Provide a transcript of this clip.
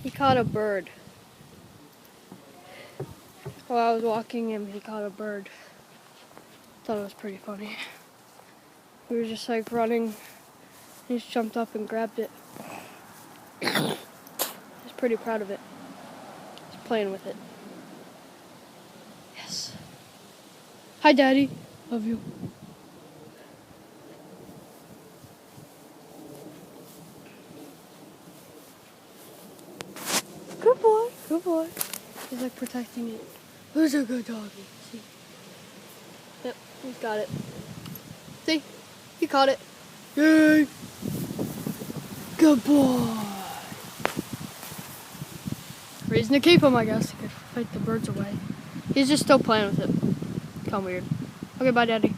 He caught a bird. While I was walking him, he caught a bird. Thought it was pretty funny. We were just like running. He just jumped up and grabbed it. He's pretty proud of it. He's playing with it. Yes. Hi, Daddy. Love you. Good boy. Good boy. He's like protecting it. Who's a good doggy? See? Yep, he's got it. See? He caught it. Yay! Good boy. Reason to keep him, I guess. He could fight the birds away. He's just still playing with it. Kind of weird. Okay, bye, Daddy.